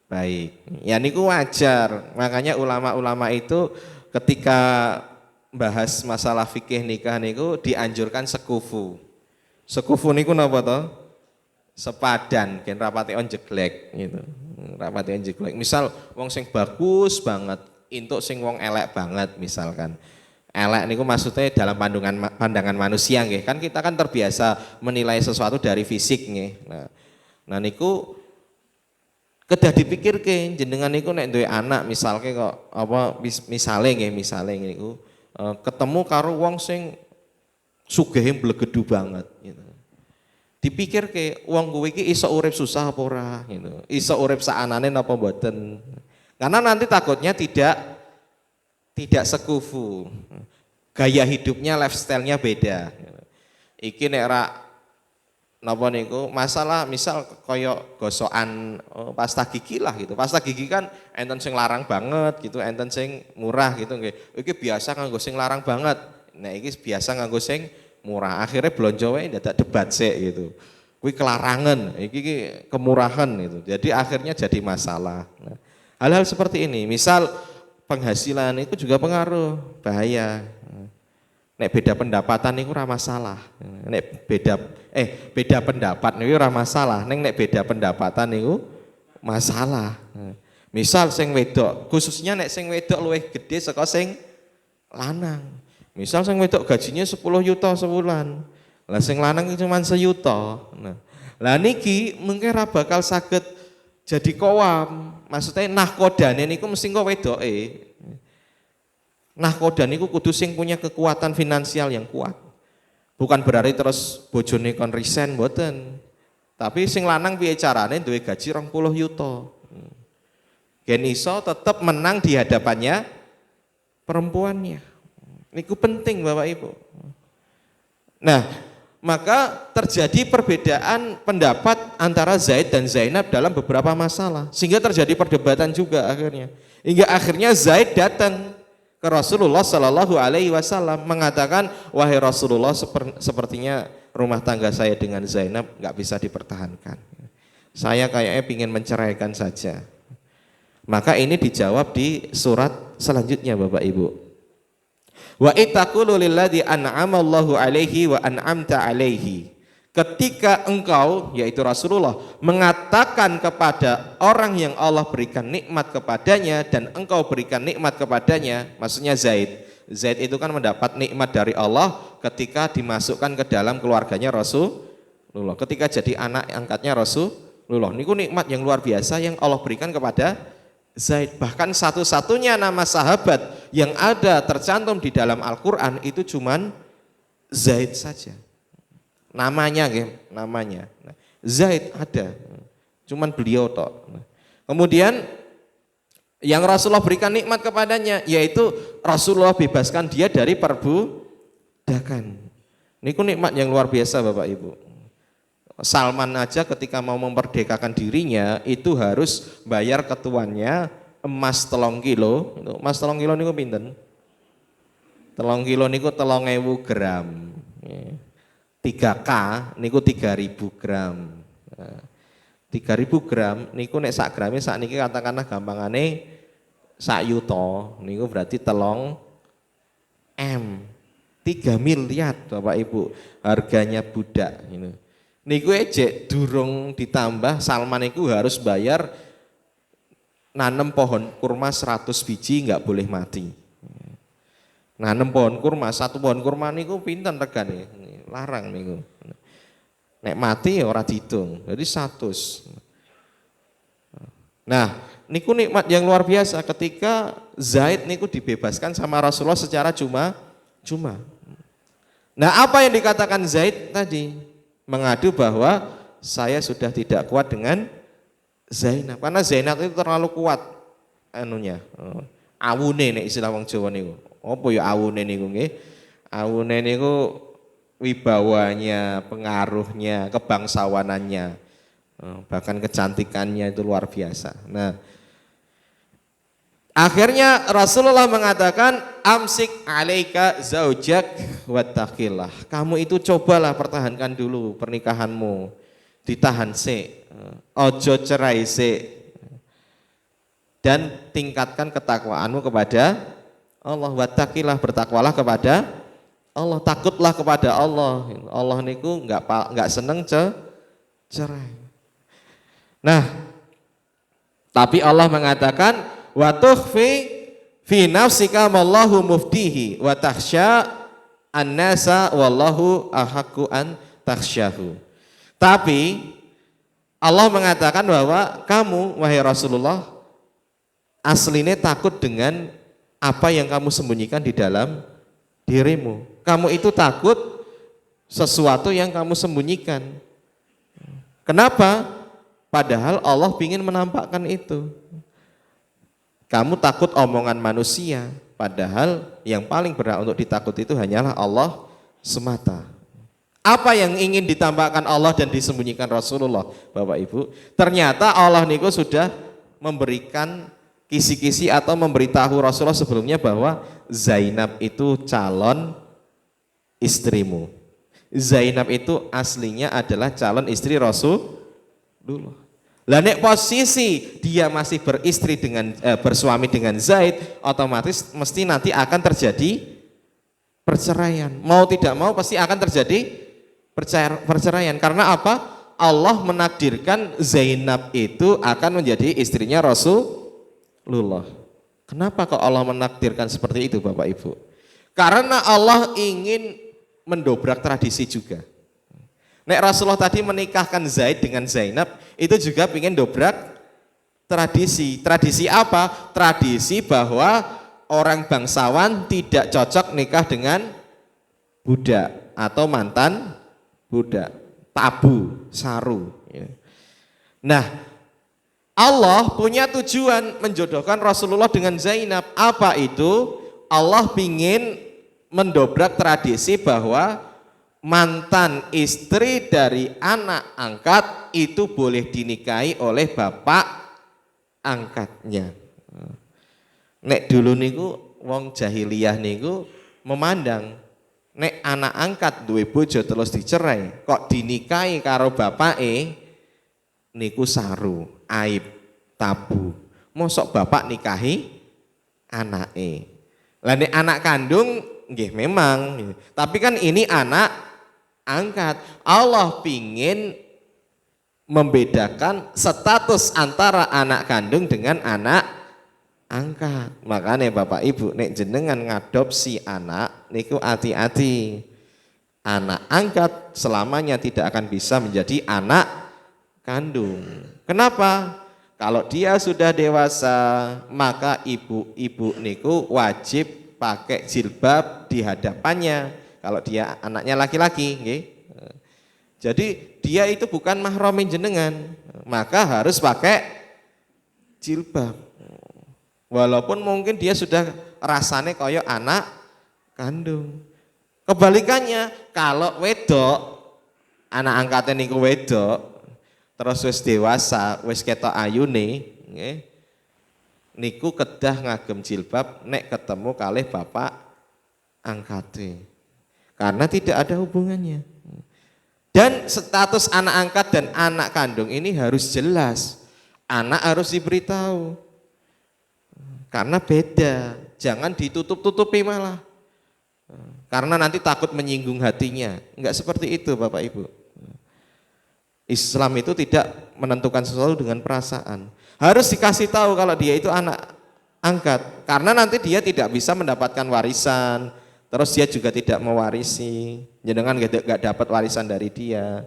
baik. Ya niku wajar. Makanya ulama-ulama itu ketika bahas masalah fikih nikah niku dianjurkan sekufu. Sekufu niku napa to? Sepadan, gen rapati on jeglek gitu. Rapati on jeglek. Misal wong sing bagus banget, entuk sing wong elek banget misalkan. Elek niku maksudnya dalam pandangan manusia nggih. Kan kita kan terbiasa menilai sesuatu dari fisik nggih. Nah niku kedah dipikirke jenengan niku nek duwe anak misalnya kok apa misale niku ketemu karo wong sing sugehe blegedu banget gitu. Dipikirke wong kuwi iki iso urip susah apa ora gitu. Iso urip saanane napa mboten. Karena nanti takutnya tidak sekufu. Gaya hidupnya, lifestyle-nya beda. Iki nek ra napa niku masalah misal koyok gosokan pasta gigi lah gitu. Pasta gigi kan enten sing larang banget gitu, enten sing murah gitu nggih. Iki biasa nganggo sing larang banget. Nah iki biasa nganggo sing murah. Akhirnya blonjo wae dadak debat sik gitu. Kuwi kelarangan, iki kemurahan gitu. Jadi akhirnya jadi masalah. Nah, hal-hal seperti ini, misal penghasilan itu juga pengaruh, bahaya. Nek beda pendapatan niku ora masalah. Nek beda pendapat niku ora masalah. Nek beda pendapatan niku masalah. Misal sing wedok, khususnya nek sing wedok luwih gede saka sing lanang. Misal sing wedok gajinya 10 juta sebulan. Lah sing lanang cuma 1 juta. Nah, lah niki mungkin ora bakal saged jadi kowam. Maksudnya nahkodane niku mesti kok wedoke. Nahkoda niku kudu sing punya kekuatan finansial yang kuat. Bukan berarti terus bojone kon resign mboten. Tapi sing lanang piye carane duwe gaji 20 yuta. Gen iso tetep menang di hadapannya perempuannya. Niku penting Bapak Ibu. Nah, maka terjadi perbedaan pendapat antara Zaid dan Zainab dalam beberapa masalah. Sehingga terjadi perdebatan juga akhirnya. Hingga akhirnya Zaid datang ke Rasulullah Shallallahu Alaihi Wasallam mengatakan, wahai Rasulullah, sepertinya rumah tangga saya dengan Zainab nggak bisa dipertahankan. Saya kayaknya ingin menceraikan saja. Maka ini dijawab di surat selanjutnya Bapak Ibu. Wa ittaqulu lilladzi an'ama Allahu alaihi wa an'amta alaihi. Ketika engkau, yaitu Rasulullah, mengatakan kepada orang yang Allah berikan nikmat kepadanya dan engkau berikan nikmat kepadanya, maksudnya Zaid. Zaid itu kan mendapat nikmat dari Allah ketika dimasukkan ke dalam keluarganya Rasulullah. Ketika jadi anak angkatnya Rasulullah. Niku nikmat yang luar biasa yang Allah berikan kepada Zaid. Bahkan satu-satunya nama sahabat yang ada tercantum di dalam Al-Quran itu cuman Zaid saja. Namanya namanya. Zaid ada. Cuman beliau tok. Kemudian yang Rasulullah berikan nikmat kepadanya yaitu Rasulullah bebaskan dia dari perbudakan. Niku nikmat yang luar biasa Bapak Ibu. Salman aja ketika mau memerdekakan dirinya itu harus bayar ke tuannya emas 3 kilo. Emas 3 kilo niku pinten? 3 kilo niku 3.000 gram. 3K niku 3.000 gram. 3.000 gram niku nek sak grame sak niki katakanlah gampangane sak yuta niku berarti 3 M. 3 miliar Bapak Ibu harganya budak gitu. Niku ejek durung ditambah Salman niku harus bayar nanam pohon kurma 100 biji nggak boleh mati. Nanam pohon kurma, 1 pohon kurma niku pinten regane? Larang niku. Nek mati ya ora dihitung. Jadi 100. Nah, niku nikmat yang luar biasa ketika Zaid niku dibebaskan sama Rasulullah secara cuma. Nah, apa yang dikatakan Zaid tadi? Mengadu bahwa saya sudah tidak kuat dengan Zainab karena Zainab itu terlalu kuat anunya. Awune nek istilah wong Jawa niku. Apa ya awune niku nggih? Awune niku wibawanya, pengaruhnya, kebangsawanannya, bahkan kecantikannya itu luar biasa. Nah, akhirnya Rasulullah mengatakan amsik alaika zaujak wattaqillah. Kamu itu cobalah pertahankan dulu pernikahanmu. Ditahan sik. Ojo cerai sik. Dan tingkatkan ketakwaanmu kepada Allah. Wattaqillah, bertakwalah kepada Allah, takutlah kepada Allah. Allah niku enggak seneng cerai. Nah, tapi Allah mengatakan wa tukhfi fi nafsika wallahu muftihi wa takhsha an-nasa wallahu ahaqqu an takhsyahu. Tapi Allah mengatakan bahwa kamu wahai Rasulullah aslinya takut dengan apa yang kamu sembunyikan di dalam dirimu. Kamu itu takut sesuatu yang kamu sembunyikan. Kenapa? Padahal Allah ingin menampakkan itu. Kamu takut omongan manusia, padahal yang paling berat untuk ditakut itu hanyalah Allah semata. Apa yang ingin ditampakkan Allah dan disembunyikan Rasulullah, Bapak Ibu? Ternyata Allah niku sudah memberikan kisi-kisi atau memberitahu Rasulullah sebelumnya bahwa Zainab itu calon istrimu. Zainab itu aslinya adalah calon istri Rasulullah. Lah nek posisi dia masih bersuami dengan Zaid, otomatis mesti nanti akan terjadi perceraian. Mau tidak mau pasti akan terjadi perceraian. Karena apa? Allah menakdirkan Zainab itu akan menjadi istrinya Rasulullah. Kenapa kok Allah menakdirkan seperti itu Bapak Ibu? Karena Allah ingin mendobrak tradisi juga. Nek Rasulullah tadi menikahkan Zaid dengan Zainab, itu juga ingin dobrak tradisi. Tradisi apa? Tradisi bahwa orang bangsawan tidak cocok nikah dengan budak atau mantan budak, tabu, saru. Nah, Allah punya tujuan menjodohkan Rasulullah dengan Zainab. Apa itu? Allah ingin mendobrak tradisi bahwa mantan istri dari anak angkat itu boleh dinikahi oleh bapak angkatnya. Nek dulu niku wong jahiliyah niku memandang nek anak angkat duwe bojo terus dicerai kok dinikahi karo bapake niku saru, aib, tabu. Mosok bapak nikahi anake. Lah nek anak kandung nggih memang, tapi kan ini anak angkat. Allah pingin membedakan status antara anak kandung dengan anak angkat. Makanya Bapak Ibu nek jenengan ngadopsi anak niku hati-hati. Anak angkat selamanya tidak akan bisa menjadi anak kandung. Kenapa? Kalau dia sudah dewasa, maka ibu-ibu niku wajib pakai jilbab di hadapannya. Kalau dia anaknya laki-laki, nggih. Jadi dia itu bukan mahramin jenengan, maka harus pakai jilbab. Walaupun mungkin dia sudah rasanya koyo anak kandung. Kebalikannya, kalau wedok anak angkatnya niku wedok, terus wis dewasa, wis ketok ayune, nggih. Niku kedah ngagem jilbab nek ketemu kalih bapak angkate. Karena tidak ada hubungannya. Dan status anak angkat dan anak kandung ini harus jelas. Anak harus diberitahu. Karena beda, jangan ditutup-tutupi malah. Karena nanti takut menyinggung hatinya. Enggak seperti itu Bapak Ibu. Islam itu tidak menentukan sesuatu dengan perasaan. Harus dikasih tahu kalau dia itu anak angkat. Karena nanti dia tidak bisa mendapatkan warisan. Terus dia juga tidak mewarisi. Jenengan enggak dapat warisan dari dia.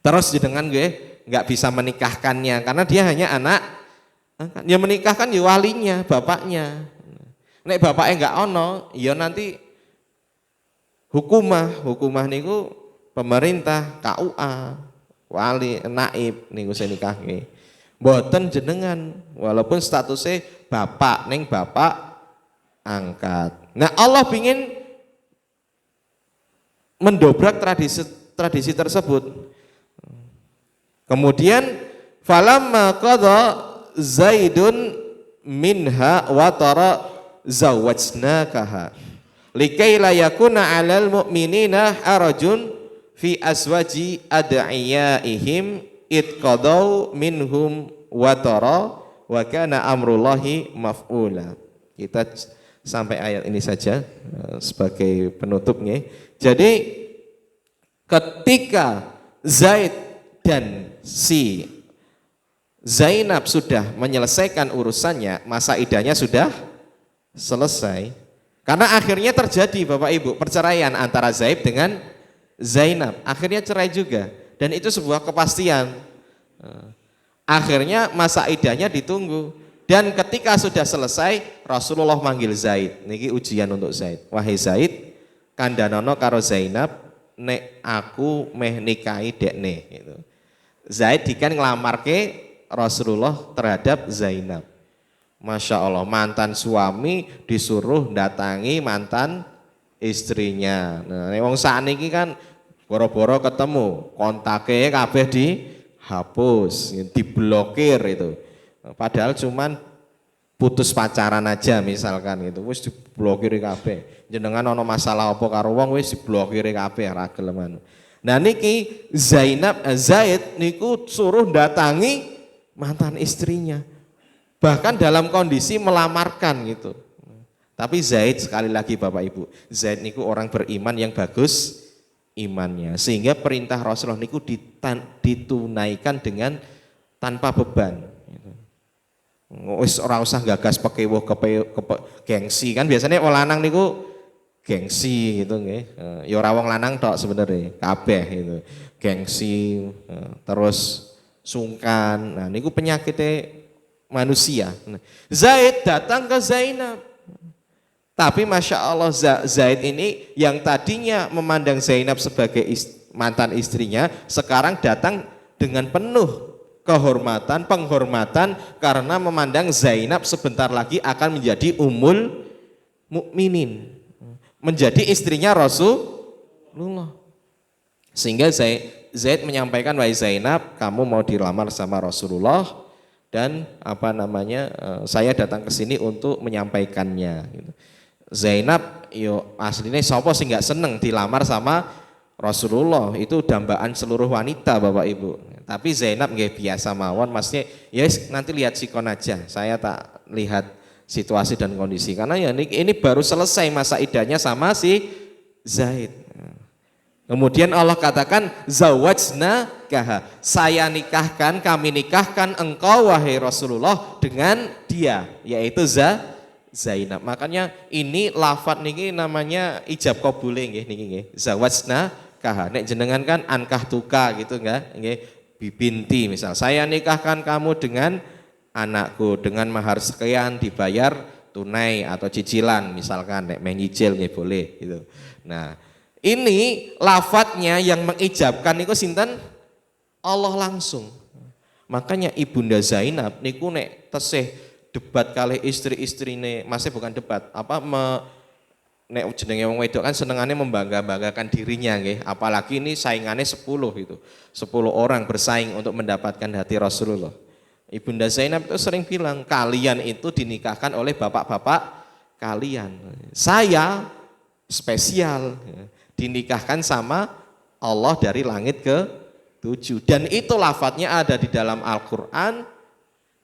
Terus jenengan enggak bisa menikahkannya. Karena dia hanya anak angkat. Dia menikahkan ya walinya, bapaknya. Nek bapaknya enggak ono, ya nanti hukumah niku pemerintah, KUA, wali, naib niku saya nikahke. Mboten jenengan walaupun statusnya bapak ning bapak angkat. Nah, Allah ingin mendobrak tradisi tersebut. Kemudian falamma qada Zaidun minha wa tara zawajnakaha likai la yakuna 'alal mu'minina harajun fi azwaji ad'iyaihim id qadau minhum wa tara wa kana amrullahi maf'ula. Kita sampai ayat ini saja sebagai penutupnya. Jadi ketika Zaid dan si Zainab sudah menyelesaikan urusannya, masa idahnya sudah selesai. Karena akhirnya terjadi Bapak Ibu perceraian antara Zaid dengan Zainab. Akhirnya cerai juga dan itu sebuah kepastian. Akhirnya masa idahnya ditunggu. Dan ketika sudah selesai, Rasulullah manggil Zaid. Niki ujian untuk Zaid. Wahai Zaid, kandhanono karo Zainab, nek aku meh nikahi dekne. Gitu. Zaid dikan nglamarke Rasulullah terhadap Zainab. Masya Allah, mantan suami disuruh datangi mantan istrinya. Nah, wong sakniki kan boro-boro ketemu, kontaknya kabeh dihapus, diblokir itu. Padahal cuman putus pacaran aja misalkan gitu, wis diblokir kabeh. Jenengan ana masalah apa karo wong wis diblokir kabeh ra gelem. Nah niki Zaid niku suruh datangi mantan istrinya. Bahkan dalam kondisi melamarkan gitu. Tapi Zaid sekali lagi Bapak Ibu, Zaid niku orang beriman yang bagus imannya. Sehingga perintah Rasulullah niku ditunaikan dengan tanpa beban. Wis ora usah gagas pekewuh gengsi kan biasanya wong lanang niku gengsi gitu nggih. Ya ora wong lanang tok sebenarnya, kabeh itu. Gengsi terus sungkan. Nah niku penyakitnya manusia. Zaid datang ke Zainab. Tapi Masya Allah Zaid ini yang tadinya memandang Zainab sebagai mantan istrinya, sekarang datang dengan penuh kehormatan, penghormatan karena memandang Zainab sebentar lagi akan menjadi ummul mukminin, menjadi istrinya Rasulullah. Sehingga Zaid menyampaikan, wahai Zainab, kamu mau dilamar sama Rasulullah dan saya datang ke sini untuk menyampaikannya. Zainab, yo aslinya sapa sih nggak seneng dilamar sama Rasulullah, itu dambaan seluruh wanita Bapak Ibu. Tapi Zainab nggak biasa mawon, maksudnya ya nanti lihat sikon aja, saya tak lihat situasi dan kondisi. Karena ya ini baru selesai masa idahnya sama si Zaid. Kemudian Allah katakan zawajna kaha, saya nikahkan, kami nikahkan engkau wahai Rasulullah dengan dia, yaitu Zainab. Makanya ini lafadz niki namanya ijab qabul nggih niki nggih. Zawajna kaha, nek jenengan kan ankah tuka gitu enggak nggih. Bibinti misal, saya nikahkan kamu dengan anakku dengan mahar sekian dibayar tunai atau cicilan misalkan nek menyicil nggih boleh gitu. Nah, ini lafadznya yang mengijabkan niku sinten? Allah langsung. Makanya Ibunda Zainab niku nek tesih debat kali istri-istrine, masih bukan debat, nek jenenge wong wedok kan senengane membangga-banggakan dirinya nggih, apalagi ini saingannya 10 itu. 10 orang bersaing untuk mendapatkan hati Rasulullah. Ibunda Zainab itu sering bilang, kalian itu dinikahkan oleh bapak-bapak kalian. Saya spesial, dinikahkan sama Allah dari langit ke 7. Dan itu lafadznya ada di dalam Al-Quran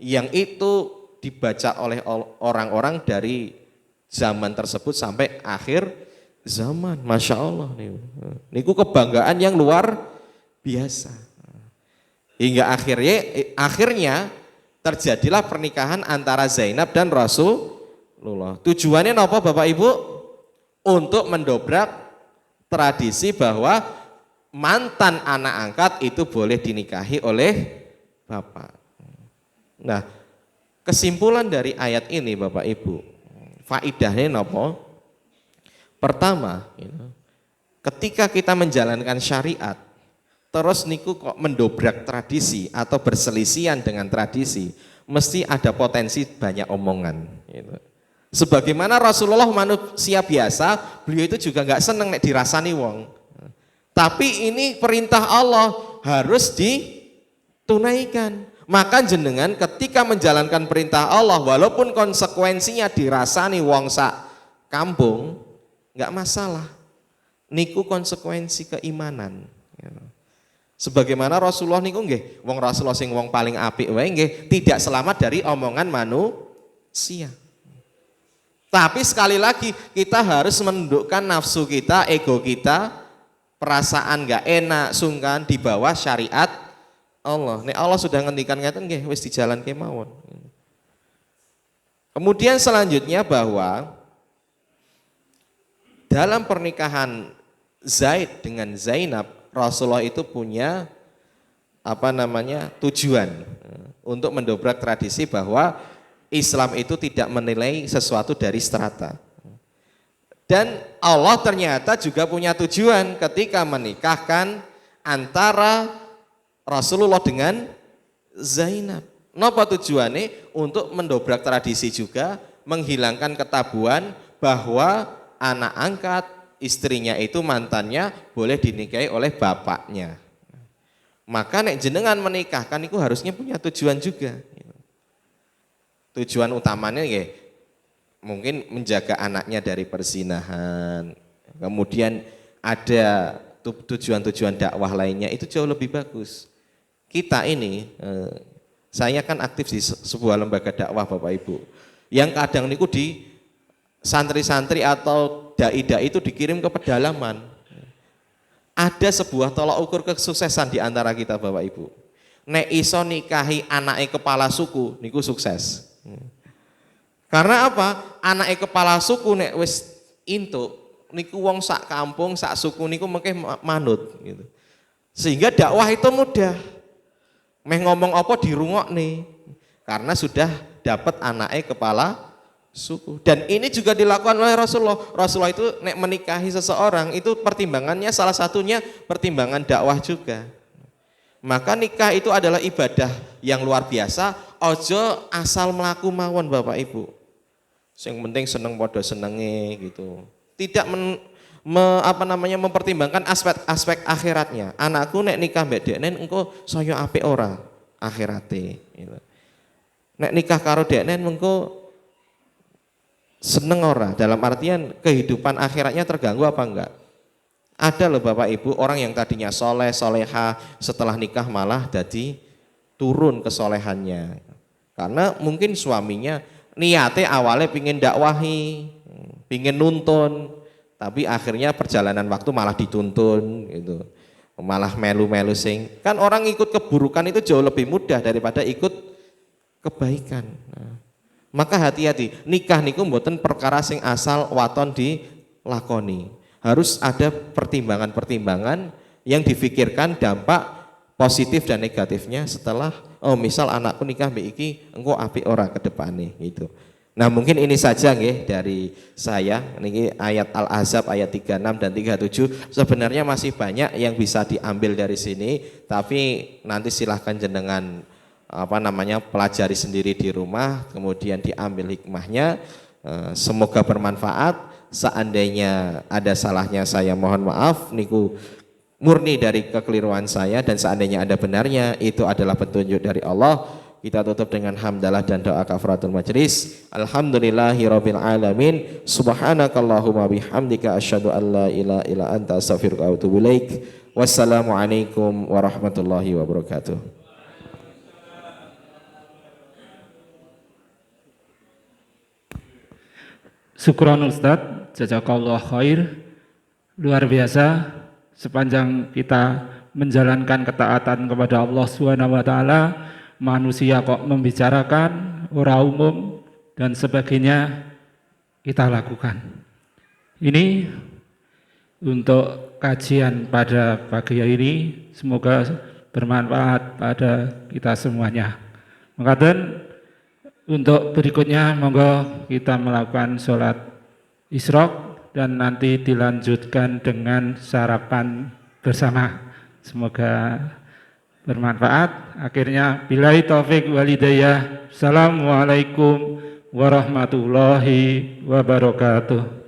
yang itu dibaca oleh orang-orang dari zaman tersebut sampai akhir zaman. Masya Allah nih. Niku kebanggaan yang luar biasa. Hingga akhirnya terjadilah pernikahan antara Zainab dan Rasulullah. Tujuannya apa Bapak Ibu? Untuk mendobrak tradisi bahwa mantan anak angkat itu boleh dinikahi oleh bapak. Nah, kesimpulan dari ayat ini Bapak Ibu, faidahnya apa? Pertama, ketika kita menjalankan syariat, terus niku kok mendobrak tradisi atau berselisihan dengan tradisi, mesti ada potensi banyak omongan. Sebagaimana Rasulullah manusia biasa, beliau itu juga nggak seneng nek dirasani wong. Tapi ini perintah Allah harus ditunaikan. Maka jenengan ketika menjalankan perintah Allah, walaupun konsekuensinya dirasani wong sak kampung, nggak masalah. Niku konsekuensi keimanan. Sebagaimana Rasulullah niku nggih, wong Rasulullah sing wong paling apik wae nggih, tidak selamat dari omongan manusia. Tapi sekali lagi kita harus menundukkan nafsu kita, ego kita, perasaan nggak enak, sungkan di bawah syariat Allah. Nek Allah sudah ngendikan ngeten nggih wis dijalanke mawon. Kemudian selanjutnya bahwa dalam pernikahan Zaid dengan Zainab, Rasulullah itu punya tujuan untuk mendobrak tradisi bahwa Islam itu tidak menilai sesuatu dari strata. Dan Allah ternyata juga punya tujuan ketika menikahkan antara Rasulullah dengan Zainab. Napa tujuannya? Untuk mendobrak tradisi juga, menghilangkan ketabuhan bahwa anak angkat istrinya itu mantannya boleh dinikahi oleh bapaknya. Maka nek jenengan menikahkan itu harusnya punya tujuan juga. Tujuan utamanya ya mungkin menjaga anaknya dari perzinahan. Kemudian ada tujuan-tujuan dakwah lainnya, itu jauh lebih bagus. Kita ini, saya kan aktif di sebuah lembaga dakwah Bapak Ibu, yang kadang niku di santri-santri atau dai-dai itu dikirim ke pedalaman. Ada sebuah tolak ukur kesuksesan di antara kita Bapak Ibu. Nek iso nikahi anake kepala suku niku sukses. Karena apa? Anake kepala suku nek wis intuk niku wong sak kampung, sak suku niku mengke manut gitu. Sehingga dakwah itu mudah. Meh ngomong apa dirungokne karena sudah dapat anake kepala suku. Dan ini juga dilakukan oleh Rasulullah. Rasulullah itu nek menikahi seseorang itu pertimbangannya salah satunya pertimbangan dakwah juga. Maka nikah itu adalah ibadah yang luar biasa. Ojo asal melaku mawon Bapak Ibu. Yang penting seneng podo senenge gitu. Tidak mempertimbangkan aspek akhiratnya. Anakku nek nikah mbek deknen engko saya apik ora akhirate. Gitu. Nek nikah karo deknen engko seneng ora, dalam artian kehidupan akhiratnya terganggu apa enggak. Ada loh Bapak Ibu orang yang tadinya soleh, soleha, setelah nikah malah jadi turun kesolehannya. Karena mungkin suaminya niatnya awalnya pingin dakwahi, pingin nuntun, tapi akhirnya perjalanan waktu malah dituntun gitu. Malah melu-melu sing. Kan orang ikut keburukan itu jauh lebih mudah daripada ikut kebaikan. Nah, maka hati-hati, nikah niku mboten perkara sing asal waton dilakoni. Harus ada pertimbangan-pertimbangan yang difikirkan dampak positif dan negatifnya setelah misal anakku nikah mbek iki engko apik ora ke depane gitu. Nah, mungkin ini saja nggih dari saya. Niki ayat Al-Ahzab ayat 36 dan 37. Sebenarnya masih banyak yang bisa diambil dari sini, tapi nanti silahkan jenengan pelajari sendiri di rumah, kemudian diambil hikmahnya. Semoga bermanfaat. Seandainya ada salahnya saya mohon maaf, niku murni dari kekeliruan saya, dan seandainya ada benarnya itu adalah petunjuk dari Allah. Kita tutup dengan hamdalah dan doa kafaratul majlis. Alhamdulillahirabbil alamin. Subhanakallahumma bihamdika asyhadu an la ilaha illa anta astaghfiruka wa atubu ilaik. Wassalamualaikum warahmatullahi wabarakatuh. Syukron Ustadz, jazakallah khair. Luar biasa, sepanjang kita menjalankan ketaatan kepada Allah Subhanahu wa taala, manusia kok membicarakan ora umum dan sebagainya kita lakukan. Ini untuk kajian pada pagi ini, semoga bermanfaat pada kita semuanya. Makaten untuk berikutnya monggo kita melakukan sholat isyraq dan nanti dilanjutkan dengan sarapan bersama. Semoga bermanfaat. Akhirnya billahi taufik walhidayah. Assalamualaikum warahmatullahi wabarakatuh.